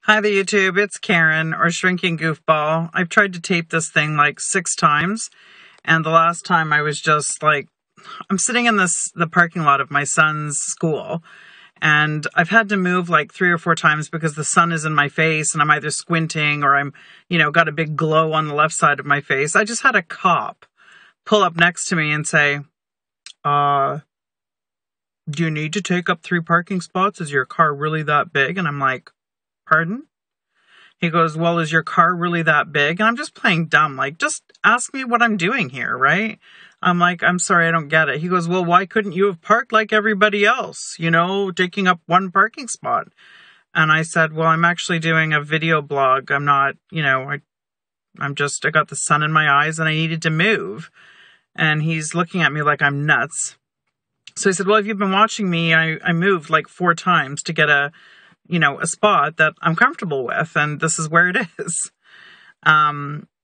Hi there, YouTube. It's Karen, or Shrinking Goofball. I've tried to tape this thing like 6 times, and the last time I was just like, I'm sitting in the parking lot of my son's school, and I've had to move like 3 or 4 times because the sun is in my face, and I'm either squinting or I'm, got a big glow on the left side of my face. I just had a cop pull up next to me and say, do you need to take up 3 parking spots? Is your car really that big? And I'm like, pardon? He goes, well, is your car really that big? And I'm just playing dumb. Like, just ask me what I'm doing here, right? I'm like, I'm sorry, I don't get it. He goes, well, why couldn't you have parked like everybody else? Taking up 1 parking spot. And I said, well, I'm actually doing a video blog. I'm not, I got the sun in my eyes and I needed to move. And he's looking at me like I'm nuts. So he said, well, if you've been watching me, I moved like 4 times to get a spot that I'm comfortable with, and this is where it is.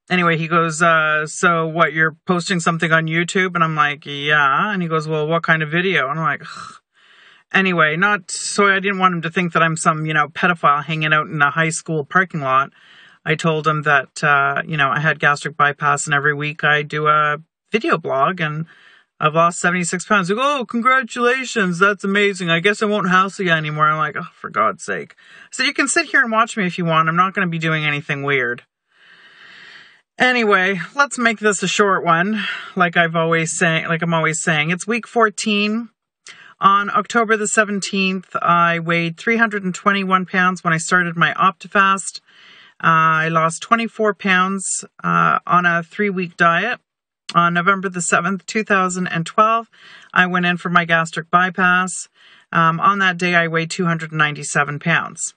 Anyway, he goes, so what, you're posting something on YouTube? And I'm like, yeah. And he goes, well, what kind of video? And I'm like, ugh. Anyway, so I didn't want him to think that I'm some, pedophile hanging out in a high school parking lot. I told him that, I had gastric bypass, and every week I do a video blog, and I've lost 76 pounds. He goes, oh, congratulations. That's amazing. I guess I won't hassle you anymore. I'm like, oh, for God's sake. So you can sit here and watch me if you want. I'm not going to be doing anything weird. Anyway, let's make this a short one. Like I'm always saying, it's week 14. On October the 17th, I weighed 321 pounds when I started my Optifast. I lost 24 pounds on a 3-week diet. On November the 7th, 2012, I went in for my gastric bypass. On that day, I weighed 297 pounds.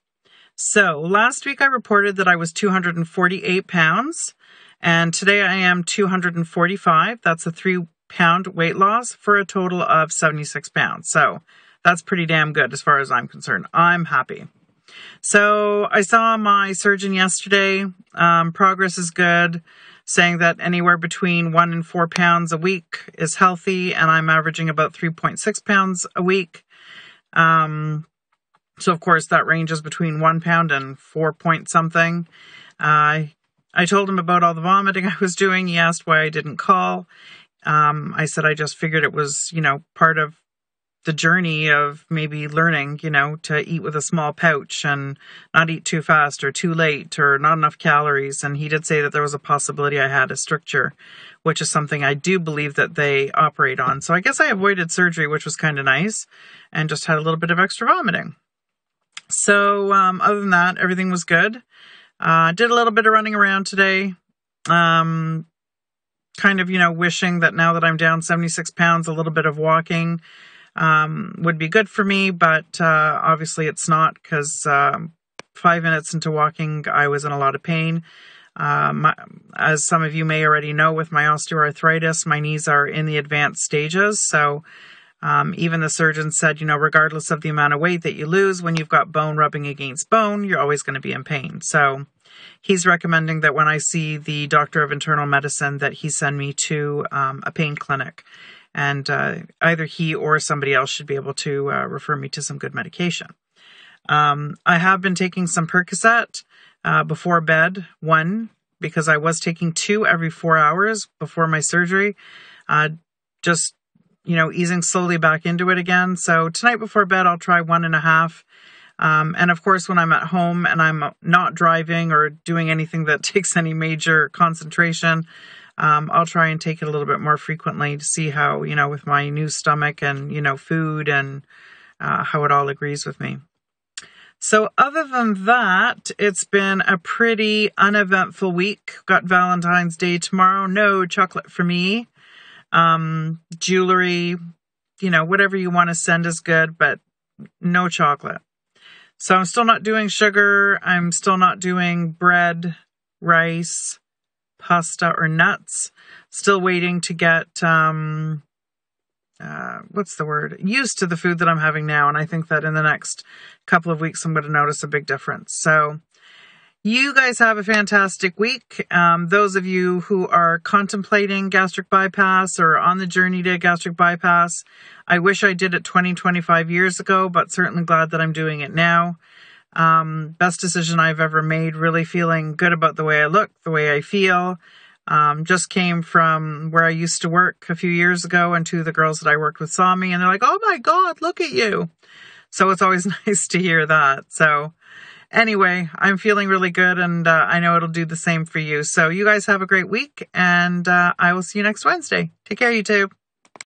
So last week, I reported that I was 248 pounds, and today I am 245. That's a 3-pound weight loss for a total of 76 pounds. So that's pretty damn good as far as I'm concerned. I'm happy. So I saw my surgeon yesterday. Progress is good, saying that anywhere between 1 and 4 pounds a week is healthy, and I'm averaging about 3.6 pounds a week. So of course that ranges between 1 pound and 4 point something. I told him about all the vomiting I was doing. He asked why I didn't call. I said I just figured it was, part of the journey of maybe learning, to eat with a small pouch and not eat too fast or too late or not enough calories. And he did say that there was a possibility I had a stricture, which is something I do believe that they operate on. So I guess I avoided surgery, which was kind of nice, and just had a little bit of extra vomiting. So other than that, everything was good. Did a little bit of running around today. Kind of, wishing that now that I'm down 76 pounds, a little bit of walking would be good for me, but obviously it's not, because 5 minutes into walking, I was in a lot of pain. As some of you may already know, with my osteoarthritis, my knees are in the advanced stages. So even the surgeon said, regardless of the amount of weight that you lose, when you've got bone rubbing against bone, you're always going to be in pain. So he's recommending that when I see the doctor of internal medicine, that he send me to a pain clinic. And either he or somebody else should be able to refer me to some good medication. I have been taking some Percocet before bed, 1, because I was taking 2 every 4 hours before my surgery. Just, easing slowly back into it again. So tonight before bed, I'll try 1.5. And of course, when I'm at home and I'm not driving or doing anything that takes any major concentration, I'll try and take it a little bit more frequently to see how, with my new stomach and, food and how it all agrees with me. So other than that, it's been a pretty uneventful week. Got Valentine's Day tomorrow. No chocolate for me. Jewelry, whatever you want to send is good, but no chocolate. So I'm still not doing sugar. I'm still not doing bread, rice, pasta, or nuts. Still waiting to get, used to the food that I'm having now. And I think that in the next couple of weeks, I'm going to notice a big difference. So you guys have a fantastic week. Those of you who are contemplating gastric bypass or on the journey to gastric bypass, I wish I did it 20, 25 years ago, but certainly glad that I'm doing it now. Best decision I've ever made, really feeling good about the way I look, the way I feel. Just came from where I used to work a few years ago, and two of the girls that I worked with saw me and they're like, oh my God, look at you. So it's always nice to hear that. So anyway, I'm feeling really good, and I know it'll do the same for you. So you guys have a great week, and I will see you next Wednesday. Take care, YouTube.